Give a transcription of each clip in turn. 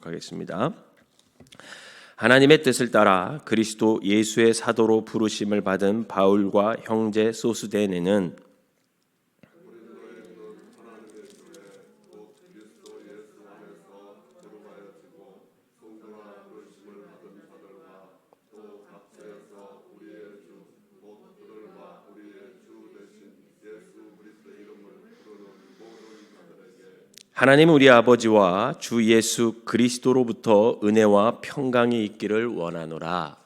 하겠습니다. 하나님의 뜻을 따라 그리스도 예수의 사도로 부르심을 받은 바울과 형제 소스데네는 하나님 우리 아버지와 주 예수 그리스도로부터 은혜와 평강이 있기를 원하노라.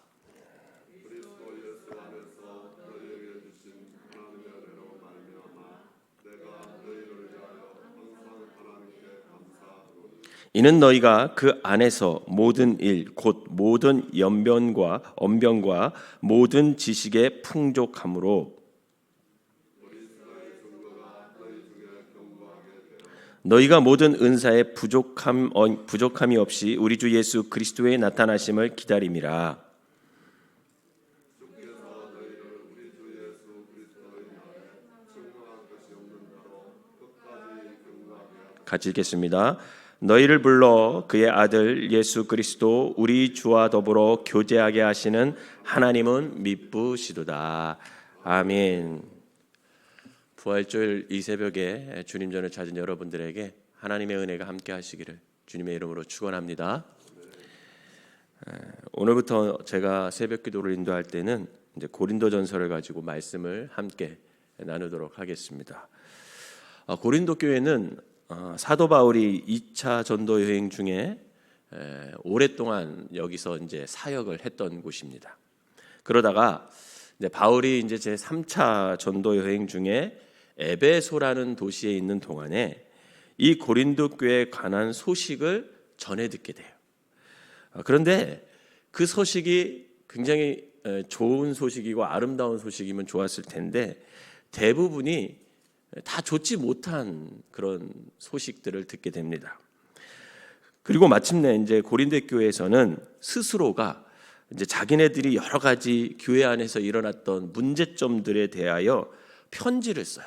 이는 너희가 그 안에서 모든 일 곧 모든 언변과 모든 지식의 풍족함으로 너희가 모든 은사의 부족함이 없이 우리 주 예수 그리스도의 나타나심을 기다림이라. 같이 읽겠습니다. 너희를 불러 그의 아들 예수 그리스도 우리 주와 더불어 교제하게 하시는 하나님은 미쁘시도다. 아멘. 부활절 이 새벽에 주님 전을 찾은 여러분들에게 하나님의 은혜가 함께 하시기를 주님의 이름으로 축원합니다. 오늘부터 제가 새벽 기도를 인도할 때는 이제 고린도전서를 가지고 말씀을 함께 나누도록 하겠습니다. 고린도 교회는 사도 바울이 2차 전도 여행 중에 오랫동안 여기서 이제 사역을 했던 곳입니다. 그러다가 이제 바울이 이제 제 3차 전도 여행 중에 에베소라는 도시에 있는 동안에 이 고린도 교회에 관한 소식을 전해 듣게 돼요. 그런데 그 소식이 굉장히 좋은 소식이고 아름다운 소식이면 좋았을 텐데 대부분이 다 좋지 못한 그런 소식들을 듣게 됩니다. 그리고 마침내 이제 고린도 교회에서는 스스로가 이제 자기네들이 여러 가지 교회 안에서 일어났던 문제점들에 대하여 편지를 써요.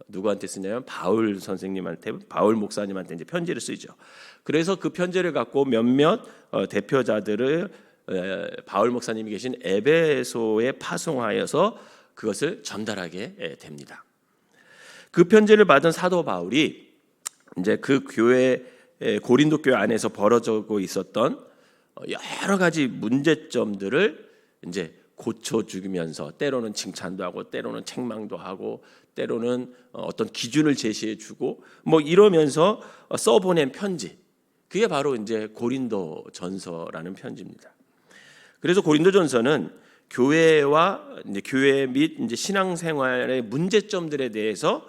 누구한테 쓰냐면 바울 선생님한테, 바울 목사님한테 이제 편지를 쓰죠. 그래서 그 편지를 갖고 몇몇 대표자들을 바울 목사님이 계신 에베소에 파송하여서 그것을 전달하게 됩니다. 그 편지를 받은 사도 바울이 이제 그 교회 고린도 교회 안에서 벌어지고 있었던 여러 가지 문제점들을 이제 고쳐주면서 때로는 칭찬도 하고 때로는 책망도 하고 때로는 어떤 기준을 제시해주고 뭐 이러면서 써보낸 편지, 그게 바로 이제 고린도전서라는 편지입니다. 그래서 고린도전서는 교회와 이제 교회 및 이제 신앙생활의 문제점들에 대해서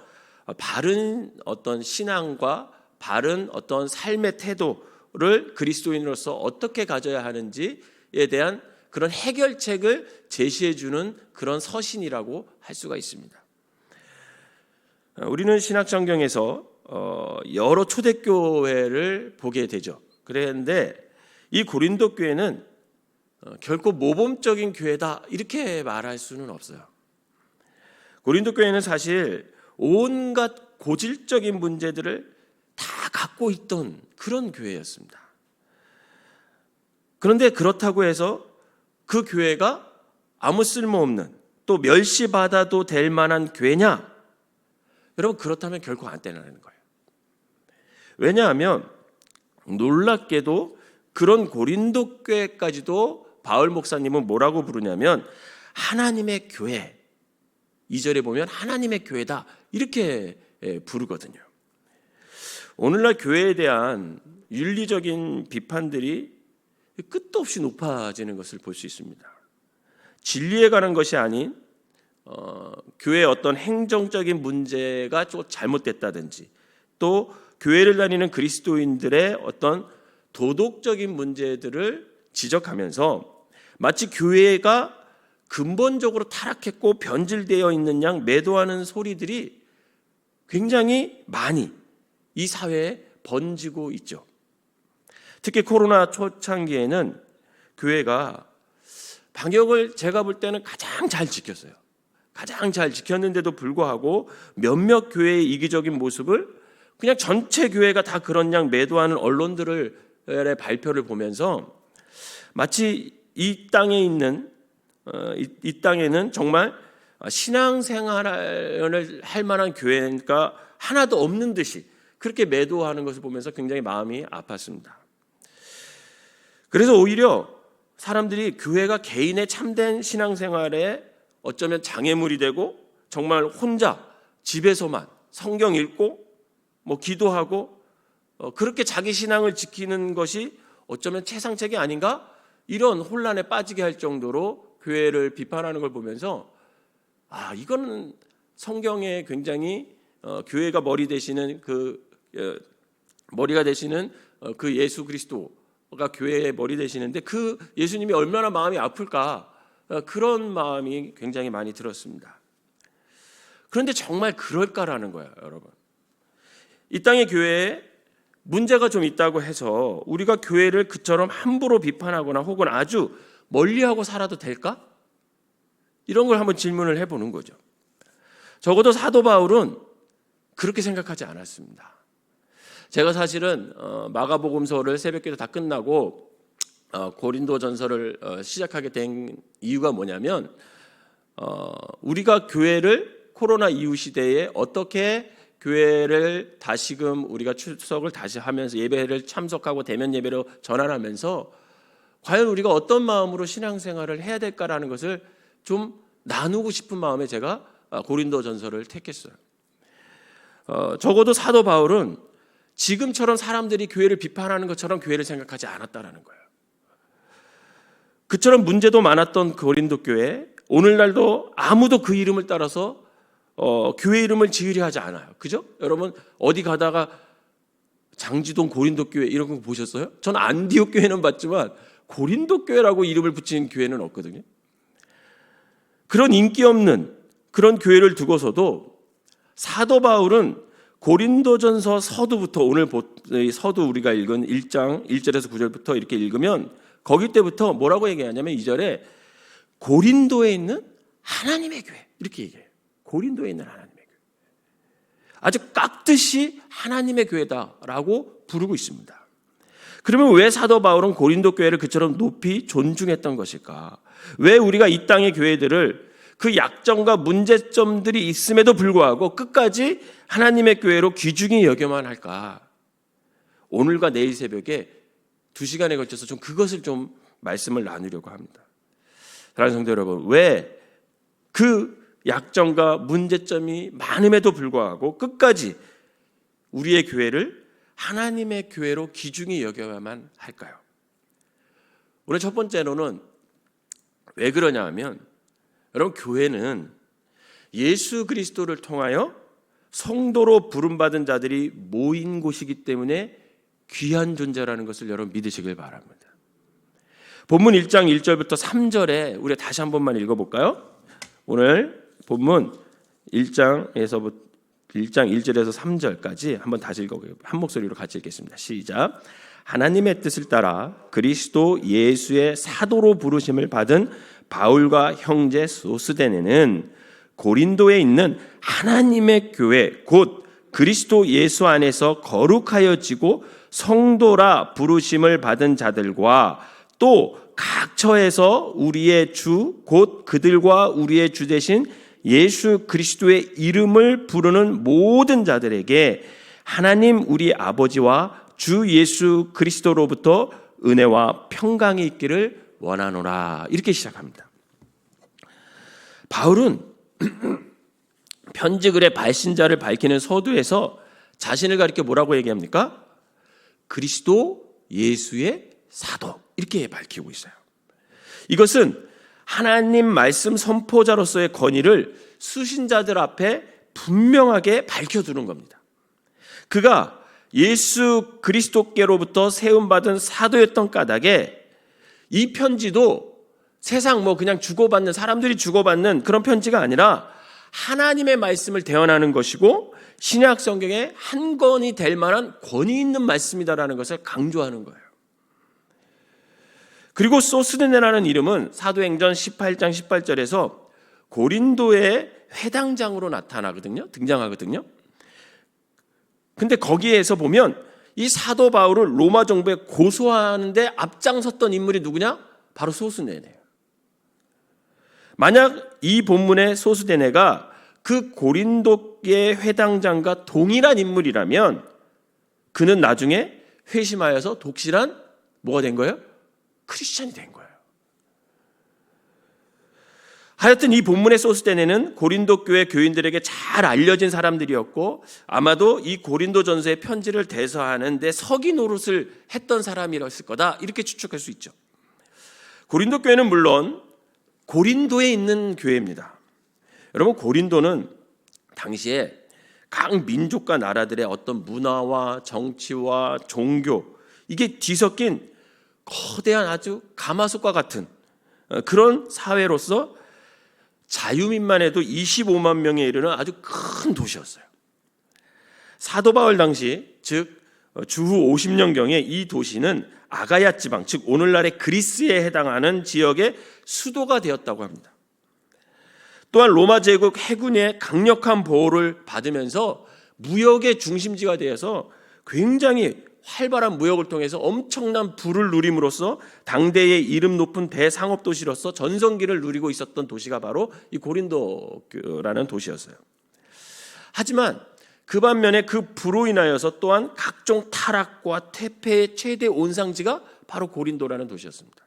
바른 어떤 신앙과 바른 어떤 삶의 태도를 그리스도인으로서 어떻게 가져야 하는지에 대한 그런 해결책을 제시해주는 그런 서신이라고 할 수가 있습니다. 우리는 신학성경에서 여러 초대교회를 보게 되죠. 그런데 이 고린도 교회는 결코 모범적인 교회다 이렇게 말할 수는 없어요. 고린도 교회는 사실 온갖 고질적인 문제들을 다 갖고 있던 그런 교회였습니다. 그런데 그렇다고 해서 그 교회가 아무 쓸모없는 또 멸시받아도 될 만한 교회냐? 여러분, 그렇다면 결코 안 되는 거예요. 왜냐하면 놀랍게도 그런 고린도 교회까지도 바울 목사님은 뭐라고 부르냐면 하나님의 교회, 2절에 보면 하나님의 교회다 이렇게 부르거든요. 오늘날 교회에 대한 윤리적인 비판들이 끝도 없이 높아지는 것을 볼 수 있습니다. 진리에 관한 것이 아닌 교회의 어떤 행정적인 문제가 좀 잘못됐다든지 또 교회를 다니는 그리스도인들의 어떤 도덕적인 문제들을 지적하면서 마치 교회가 근본적으로 타락했고 변질되어 있는 양 매도하는 소리들이 굉장히 많이 이 사회에 번지고 있죠. 특히 코로나 초창기에는 교회가 방역을 제가 볼 때는 가장 잘 지켰어요. 가장 잘 지켰는데도 불구하고 몇몇 교회의 이기적인 모습을 그냥 전체 교회가 다 그런 양 매도하는 언론들을 발표를 보면서 마치 이 땅에는 정말 신앙생활을 할 만한 교회가 하나도 없는 듯이 그렇게 매도하는 것을 보면서 굉장히 마음이 아팠습니다. 그래서 오히려 사람들이 교회가 개인의 참된 신앙생활에 어쩌면 장애물이 되고 정말 혼자 집에서만 성경 읽고 기도하고 그렇게 자기 신앙을 지키는 것이 어쩌면 최상책이 아닌가? 이런 혼란에 빠지게 할 정도로 교회를 비판하는 걸 보면서 이거는 성경에 굉장히 교회가 머리 되시는 머리가 되시는 그 예수 그리스도가 교회의 머리 되시는데 그 예수님이 얼마나 마음이 아플까 그런 마음이 굉장히 많이 들었습니다. 그런데 정말 그럴까라는 거예요, 여러분. 이 땅의 교회에 문제가 좀 있다고 해서 우리가 교회를 그처럼 함부로 비판하거나 혹은 아주 멀리하고 살아도 될까? 이런 걸 한번 질문을 해보는 거죠. 적어도 사도 바울은 그렇게 생각하지 않았습니다. 제가 사실은 마가복음서를 새벽기도 다 끝나고 고린도전서를 시작하게 된 이유가 뭐냐면 우리가 교회를 코로나 이후 시대에 어떻게 교회를 다시금 우리가 출석을 다시 하면서 예배를 참석하고 대면 예배로 전환하면서 과연 우리가 어떤 마음으로 신앙생활을 해야 될까라는 것을 좀 나누고 싶은 마음에 제가 고린도전서를 택했어요. 적어도 사도 바울은 지금처럼 사람들이 교회를 비판하는 것처럼 교회를 생각하지 않았다라는 거예요. 그처럼 문제도 많았던 고린도 교회, 오늘날도 아무도 그 이름을 따라서 교회 이름을 지으려 하지 않아요. 그죠? 여러분 어디 가다가 장지동 고린도 교회 이런 거 보셨어요? 저는 안디옥 교회는 봤지만 고린도 교회라고 이름을 붙인 교회는 없거든요. 그런 인기 없는 그런 교회를 두고서도 사도 바울은 고린도전서 서두부터 오늘 서두 우리가 읽은 1장 1절에서 9절부터 이렇게 읽으면 거기 때부터 뭐라고 얘기하냐면 2절에 고린도에 있는 하나님의 교회 이렇게 얘기해요. 고린도에 있는 하나님의 교회. 아주 깍듯이 하나님의 교회다라고 부르고 있습니다. 그러면 왜 사도 바울은 고린도 교회를 그처럼 높이 존중했던 것일까? 왜 우리가 이 땅의 교회들을 그 약점과 문제점들이 있음에도 불구하고 끝까지 하나님의 교회로 귀중히 여겨만 할까? 오늘과 내일 새벽에 2시간에 걸쳐서 좀 그것을 좀 말씀을 나누려고 합니다. 사랑하는 성도 여러분, 왜 그 약점과 문제점이 많음에도 불구하고 끝까지 우리의 교회를 하나님의 교회로 귀중히 여겨야만 할까요? 오늘 첫 번째로는 왜 그러냐 하면 여러분 교회는 예수 그리스도를 통하여 성도로 부름받은 자들이 모인 곳이기 때문에 귀한 존재라는 것을 여러분 믿으시길 바랍니다. 본문 1장 1절부터 3절에 우리 다시 한 번만 읽어볼까요? 오늘 본문 1장 1절에서 3절까지 한번 다시 읽어볼게요. 한 목소리로 같이 읽겠습니다. 시작. 하나님의 뜻을 따라 그리스도 예수의 사도로 부르심을 받은 바울과 형제 소스데네는 고린도에 있는 하나님의 교회 곧 그리스도 예수 안에서 거룩하여지고 성도라 부르심을 받은 자들과 또 각 처에서 우리의 주 곧 그들과 우리의 주 되신 예수 그리스도의 이름을 부르는 모든 자들에게 하나님 우리 아버지와 주 예수 그리스도로부터 은혜와 평강이 있기를 원하노라. 이렇게 시작합니다. 바울은 편지글의 발신자를 밝히는 서두에서 자신을 가리켜 뭐라고 얘기합니까? 그리스도 예수의 사도 이렇게 밝히고 있어요. 이것은 하나님 말씀 선포자로서의 권위를 수신자들 앞에 분명하게 밝혀두는 겁니다. 그가 예수 그리스도께로부터 세움받은 사도였던 까닭에 이 편지도 세상 그냥 주고받는 사람들이 주고받는 그런 편지가 아니라 하나님의 말씀을 대언하는 것이고 신약 성경의 한 권이 될 만한 권위 있는 말씀이다라는 것을 강조하는 거예요. 그리고 소스데네라는 이름은 사도행전 18장 18절에서 고린도의 회당장으로 등장하거든요. 근데 거기에서 보면 이 사도 바울을 로마 정부에 고소하는데 앞장섰던 인물이 누구냐? 바로 소스데네예요. 만약 이 본문의 소스데네가 그 고린도의 회당장과 동일한 인물이라면 그는 나중에 회심하여서 독실한 뭐가 된 거예요? 크리스찬이 된 거예요. 하여튼 이 본문의 소스데네는 고린도 교회 교인들에게 잘 알려진 사람들이었고 아마도 이 고린도 전서의 편지를 대서하는 데 서기 노릇을 했던 사람이었을 거다, 이렇게 추측할 수 있죠. 고린도 교회는 물론 고린도에 있는 교회입니다. 여러분, 고린도는 당시에 각 민족과 나라들의 어떤 문화와 정치와 종교, 이게 뒤섞인 거대한 아주 가마솥과 같은 그런 사회로서 자유민만 해도 25만 명에 이르는 아주 큰 도시였어요. 사도 바울 당시, 즉 주후 50년경에 이 도시는 아가야 지방, 즉 오늘날의 그리스에 해당하는 지역의 수도가 되었다고 합니다. 또한 로마 제국 해군의 강력한 보호를 받으면서 무역의 중심지가 되어서 굉장히 활발한 무역을 통해서 엄청난 부를 누림으로써 당대의 이름 높은 대상업 도시로서 전성기를 누리고 있었던 도시가 바로 이 고린도라는 도시였어요. 하지만 그 반면에 그 부로 인하여서 또한 각종 타락과 퇴폐의 최대 온상지가 바로 고린도라는 도시였습니다.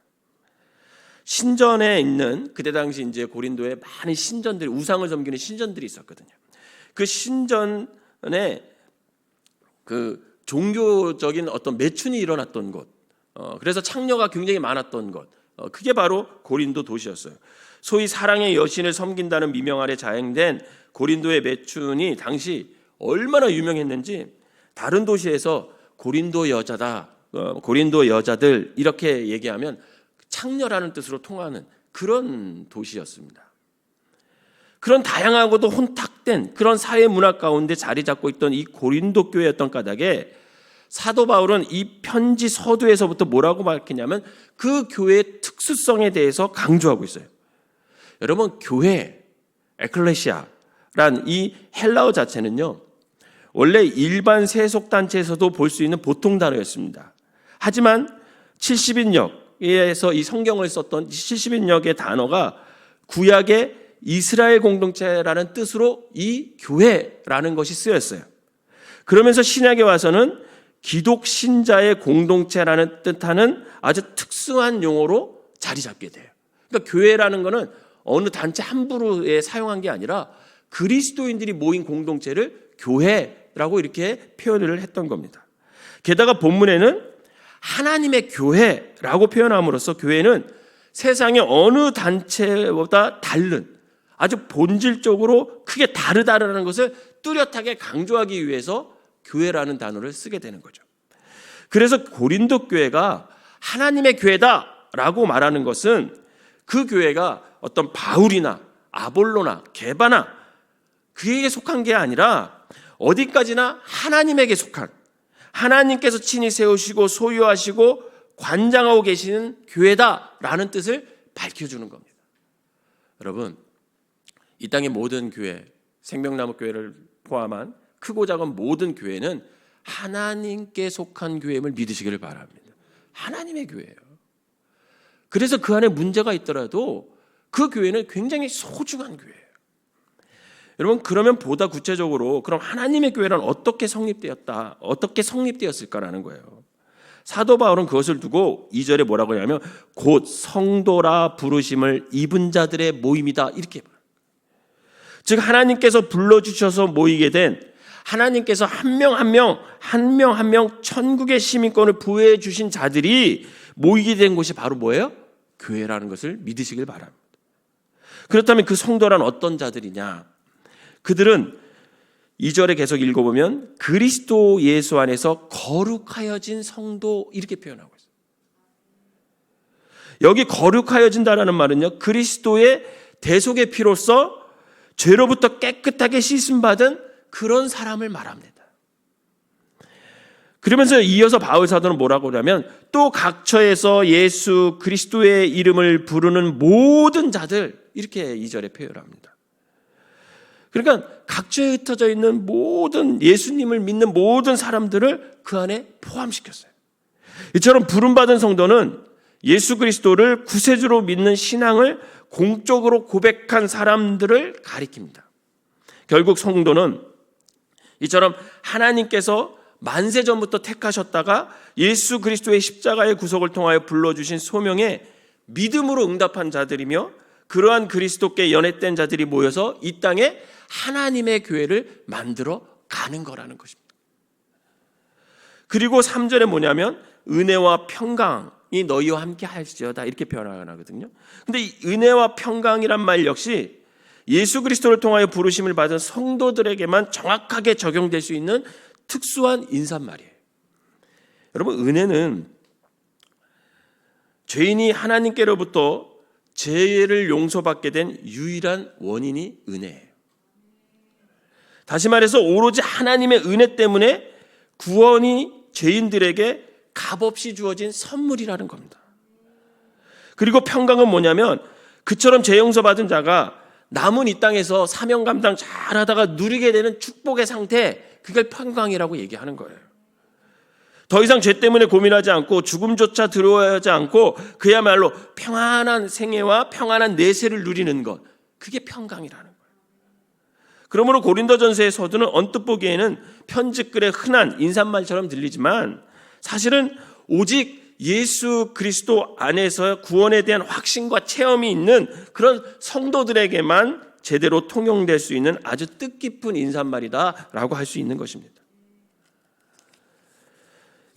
신전에 있는, 그때 당시 이제 고린도에 많은 신전들이, 우상을 섬기는 신전들이 있었거든요. 그 신전에 그 종교적인 어떤 매춘이 일어났던 곳, 그래서 창녀가 굉장히 많았던 곳, 그게 바로 고린도 도시였어요. 소위 사랑의 여신을 섬긴다는 미명 아래 자행된 고린도의 매춘이 당시 얼마나 유명했는지 다른 도시에서 고린도 여자다, 고린도 여자들 이렇게 얘기하면 창녀라는 뜻으로 통하는 그런 도시였습니다. 그런 다양하고도 혼탁된 그런 사회 문화 가운데 자리 잡고 있던 이 고린도 교회였던 까닭에 사도 바울은 이 편지 서두에서부터 뭐라고 밝히냐면 그 교회의 특수성에 대해서 강조하고 있어요. 여러분, 교회, 에클레시아란 이 헬라어 자체는요, 원래 일반 세속단체에서도 볼 수 있는 보통 단어였습니다. 하지만 70인역에서 이 성경을 썼던 70인역의 단어가 구약의 이스라엘 공동체라는 뜻으로 이 교회라는 것이 쓰였어요. 그러면서 신약에 와서는 기독 신자의 공동체라는 뜻하는 아주 특수한 용어로 자리 잡게 돼요. 그러니까 교회라는 것은 어느 단체 함부로에 사용한 게 아니라 그리스도인들이 모인 공동체를 교회라고 이렇게 표현을 했던 겁니다. 게다가 본문에는 하나님의 교회라고 표현함으로써 교회는 세상의 어느 단체보다 다른, 아주 본질적으로 크게 다르다라는 것을 뚜렷하게 강조하기 위해서 교회라는 단어를 쓰게 되는 거죠. 그래서 고린도 교회가 하나님의 교회다라고 말하는 것은 그 교회가 어떤 바울이나 아볼로나 게바나 그에게 속한 게 아니라 어디까지나 하나님에게 속한, 하나님께서 친히 세우시고 소유하시고 관장하고 계시는 교회다라는 뜻을 밝혀주는 겁니다. 여러분, 이 땅의 모든 교회, 생명나무 교회를 포함한 크고 작은 모든 교회는 하나님께 속한 교회임을 믿으시기를 바랍니다. 하나님의 교회예요. 그래서 그 안에 문제가 있더라도 그 교회는 굉장히 소중한 교회예요. 여러분, 그러면 보다 구체적으로 그럼 하나님의 교회란 어떻게 성립되었다, 어떻게 성립되었을까라는 거예요. 사도 바울은 그것을 두고 2절에 뭐라고 하냐면 곧 성도라 부르심을 입은 자들의 모임이다, 이렇게 말해요. 즉 하나님께서 불러주셔서 모이게 된, 하나님께서 한 명 한 명 천국의 시민권을 부여해 주신 자들이 모이게 된 곳이 바로 뭐예요? 교회라는 것을 믿으시길 바랍니다. 그렇다면 그 성도란 어떤 자들이냐? 그들은 2절에 계속 읽어보면 그리스도 예수 안에서 거룩하여진 성도, 이렇게 표현하고 있어요. 여기 거룩하여진다라는 말은요, 그리스도의 대속의 피로써 죄로부터 깨끗하게 씻음받은 그런 사람을 말합니다. 그러면서 이어서 바울 사도는 뭐라고 하냐면 또 각처에서 예수 그리스도의 이름을 부르는 모든 자들, 이렇게 2절에 표현합니다. 그러니까 각처에 흩어져 있는 모든 예수님을 믿는 모든 사람들을 그 안에 포함시켰어요. 이처럼 부름받은 성도는 예수 그리스도를 구세주로 믿는 신앙을 공적으로 고백한 사람들을 가리킵니다. 결국 성도는 이처럼 하나님께서 만세 전부터 택하셨다가 예수 그리스도의 십자가의 구속을 통하여 불러주신 소명에 믿음으로 응답한 자들이며 그러한 그리스도께 연합된 자들이 모여서 이 땅에 하나님의 교회를 만들어 가는 거라는 것입니다. 그리고 3절에 뭐냐면 은혜와 평강이 너희와 함께 할지어다 이렇게 변화하거든요. 근데 이 은혜와 평강이란 말 역시 예수 그리스도를 통하여 부르심을 받은 성도들에게만 정확하게 적용될 수 있는 특수한 인사말이에요. 여러분, 은혜는 죄인이 하나님께로부터 죄를 용서받게 된 유일한 원인이 은혜예요. 다시 말해서 오로지 하나님의 은혜 때문에 구원이 죄인들에게 값없이 주어진 선물이라는 겁니다. 그리고 평강은 뭐냐면 그처럼 죄 용서받은 자가 남은 이 땅에서 사명 감당 잘하다가 누리게 되는 축복의 상태, 그걸 평강이라고 얘기하는 거예요. 더 이상 죄 때문에 고민하지 않고 죽음조차 두려워하지 않고 그야말로 평안한 생애와 평안한 내세를 누리는 것, 그게 평강이라는 거예요. 그러므로 고린도전서의 서두는 언뜻 보기에는 편집글의 흔한 인사말처럼 들리지만 사실은 오직 예수 그리스도 안에서 구원에 대한 확신과 체험이 있는 그런 성도들에게만 제대로 통용될 수 있는 아주 뜻깊은 인사말이다라고 할 수 있는 것입니다.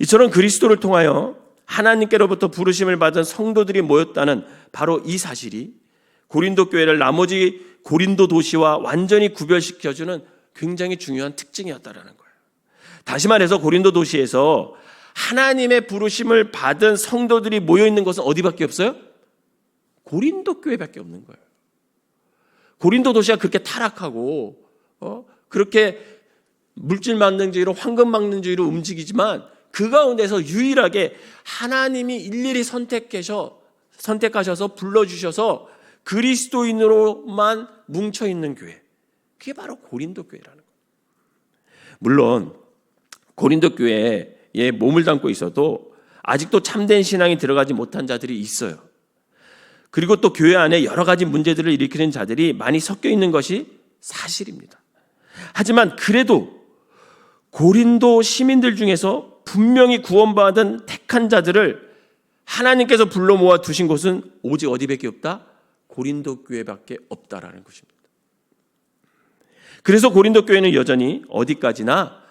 이처럼 그리스도를 통하여 하나님께로부터 부르심을 받은 성도들이 모였다는 바로 이 사실이 고린도 교회를 나머지 고린도 도시와 완전히 구별시켜주는 굉장히 중요한 특징이었다라는 거예요. 다시 말해서 고린도 도시에서 하나님의 부르심을 받은 성도들이 모여있는 것은 어디밖에 없어요? 고린도 교회밖에 없는 거예요. 고린도 도시가 그렇게 타락하고 그렇게 물질만능주의로 황금만능주의로 움직이지만 그 가운데서 유일하게 하나님이 일일이 선택하셔서 불러주셔서 그리스도인으로만 뭉쳐있는 교회, 그게 바로 고린도 교회라는 거예요. 물론 고린도 교회에 몸을 담고 있어도 아직도 참된 신앙이 들어가지 못한 자들이 있어요. 그리고 또 교회 안에 여러 가지 문제들을 일으키는 자들이 많이 섞여 있는 것이 사실입니다. 하지만 그래도 고린도 시민들 중에서 분명히 구원받은 택한 자들을 하나님께서 불러 모아 두신 곳은 오직 어디밖에 없다? 고린도 교회밖에 없다라는 것입니다. 그래서 고린도 교회는 여전히 어디까지나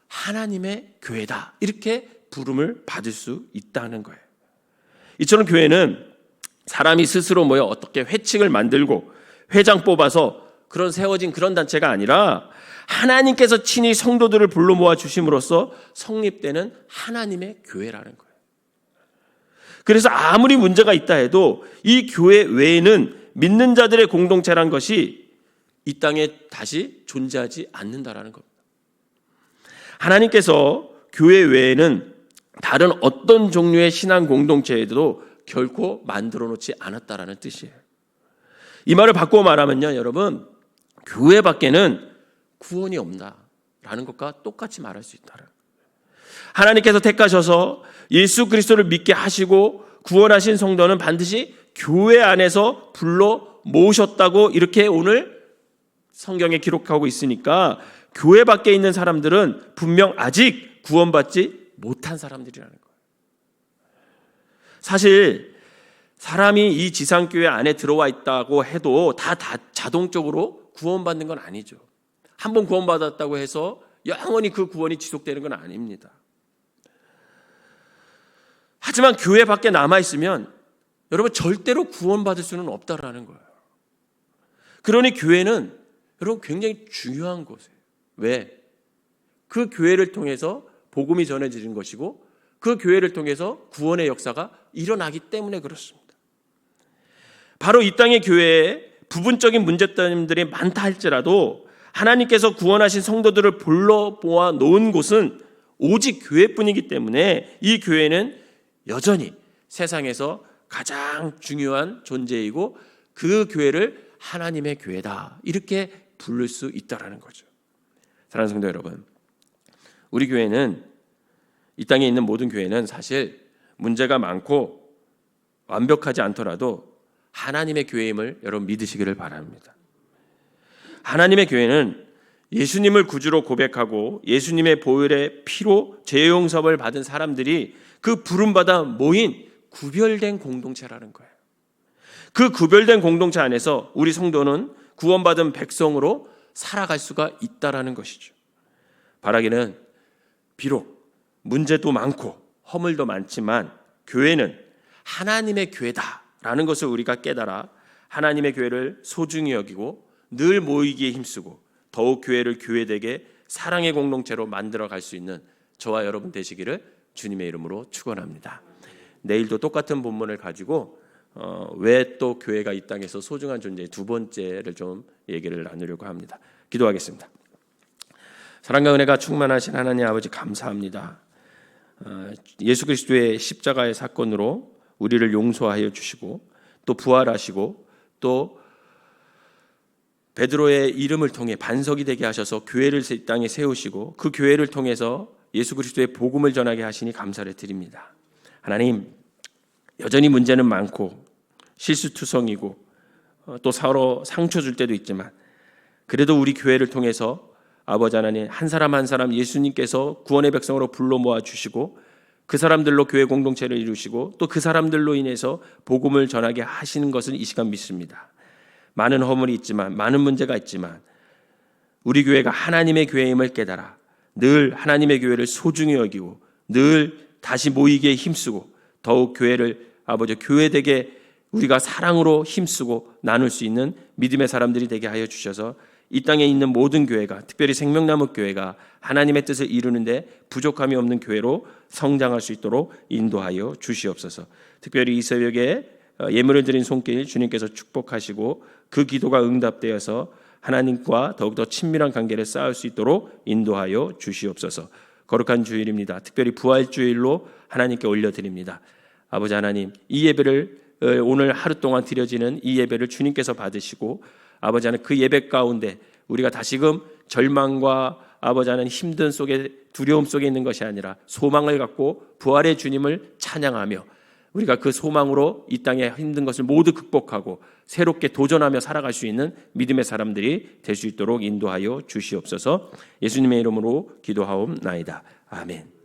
하나님의 교회다 이렇게 부름을 받을 수 있다는 거예요. 이처럼 교회는 사람이 스스로 모여 어떻게 회칙을 만들고 회장 뽑아서 그런 세워진 그런 단체가 아니라 하나님께서 친히 성도들을 불러 모아 주심으로써 성립되는 하나님의 교회라는 거예요. 그래서 아무리 문제가 있다 해도 이 교회 외에는 믿는 자들의 공동체란 것이 이 땅에 다시 존재하지 않는다라는 겁니다. 하나님께서 교회 외에는 다른 어떤 종류의 신앙 공동체에도 결코 만들어 놓지 않았다라는 뜻이에요. 이 말을 바꾸어 말하면요, 여러분, 교회 밖에는 구원이 없다라는 것과 똑같이 말할 수 있다. 하나님께서 택하셔서 예수 그리스도를 믿게 하시고 구원하신 성도는 반드시 교회 안에서 불러 모으셨다고 이렇게 오늘 성경에 기록하고 있으니까 교회 밖에 있는 사람들은 분명 아직 구원받지 못한 사람들이라는 거예요. 사실 사람이 이 지상교회 안에 들어와 있다고 해도 다 자동적으로 구원받는 건 아니죠. 한번 구원받았다고 해서 영원히 그 구원이 지속되는 건 아닙니다. 하지만 교회 밖에 남아있으면 여러분 절대로 구원받을 수는 없다라는 거예요. 그러니 교회는 여러분 굉장히 중요한 곳이에요. 왜? 그 교회를 통해서 복음이 전해지는 것이고 그 교회를 통해서 구원의 역사가 일어나기 때문에 그렇습니다. 바로 이 땅의 교회에 부분적인 문제점들이 많다 할지라도 하나님께서 구원하신 성도들을 불러 모아 놓은 곳은 오직 교회뿐이기 때문에 이 교회는 여전히 세상에서 가장 중요한 존재이고 그 교회를 하나님의 교회다 이렇게 부를 수 있다라는 거죠. 사랑하는 성도 여러분, 우리 교회는, 이 땅에 있는 모든 교회는 사실 문제가 많고 완벽하지 않더라도 하나님의 교회임을 여러분 믿으시기를 바랍니다. 하나님의 교회는 예수님을 구주로 고백하고 예수님의 보혈의 피로 죄 용서를 받은 사람들이 그 부름받아 모인 구별된 공동체라는 거예요. 그 구별된 공동체 안에서 우리 성도는 구원받은 백성으로 살아갈 수가 있다라는 것이죠. 바라기는 비록 문제도 많고 허물도 많지만 교회는 하나님의 교회다라는 것을 우리가 깨달아 하나님의 교회를 소중히 여기고 늘 모이기에 힘쓰고 더욱 교회를 교회되게 사랑의 공동체로 만들어 갈 수 있는 저와 여러분 되시기를 주님의 이름으로 축원합니다. 내일도 똑같은 본문을 가지고 왜 또 교회가 이 땅에서 소중한 존재의 두 번째를 좀 얘기를 나누려고 합니다. 기도하겠습니다. 사랑과 은혜가 충만하신 하나님 아버지 감사합니다. 예수 그리스도의 십자가의 사건으로 우리를 용서하여 주시고 또 부활하시고 또 베드로의 이름을 통해 반석이 되게 하셔서 교회를 이 땅에 세우시고 그 교회를 통해서 예수 그리스도의 복음을 전하게 하시니 감사를 드립니다. 하나님, 여전히 문제는 많고 실수투성이고 또 서로 상처 줄 때도 있지만 그래도 우리 교회를 통해서 아버지 하나님 한 사람 한 사람 예수님께서 구원의 백성으로 불러 모아 주시고 그 사람들로 교회 공동체를 이루시고 또 그 사람들로 인해서 복음을 전하게 하시는 것을 이 시간 믿습니다. 많은 허물이 있지만 많은 문제가 있지만 우리 교회가 하나님의 교회임을 깨달아 늘 하나님의 교회를 소중히 여기고 늘 다시 모이기에 힘쓰고 더욱 교회를 아버지 교회되게 우리가 사랑으로 힘쓰고 나눌 수 있는 믿음의 사람들이 되게 하여 주셔서 이 땅에 있는 모든 교회가 특별히 생명나무 교회가 하나님의 뜻을 이루는데 부족함이 없는 교회로 성장할 수 있도록 인도하여 주시옵소서. 특별히 이 새벽에 예물을 드린 손길 주님께서 축복하시고 그 기도가 응답되어서 하나님과 더욱더 친밀한 관계를 쌓을 수 있도록 인도하여 주시옵소서. 거룩한 주일입니다. 특별히 부활주일로 하나님께 올려드립니다. 아버지 하나님, 이 예배를 오늘 하루 동안 드려지는 이 예배를 주님께서 받으시고 아버지 하나님 그 예배 가운데 우리가 다시금 절망과 아버지 하나님 힘든 속에 두려움 속에 있는 것이 아니라 소망을 갖고 부활의 주님을 찬양하며 우리가 그 소망으로 이 땅의 힘든 것을 모두 극복하고 새롭게 도전하며 살아갈 수 있는 믿음의 사람들이 될 수 있도록 인도하여 주시옵소서. 예수님의 이름으로 기도하옵나이다. 아멘.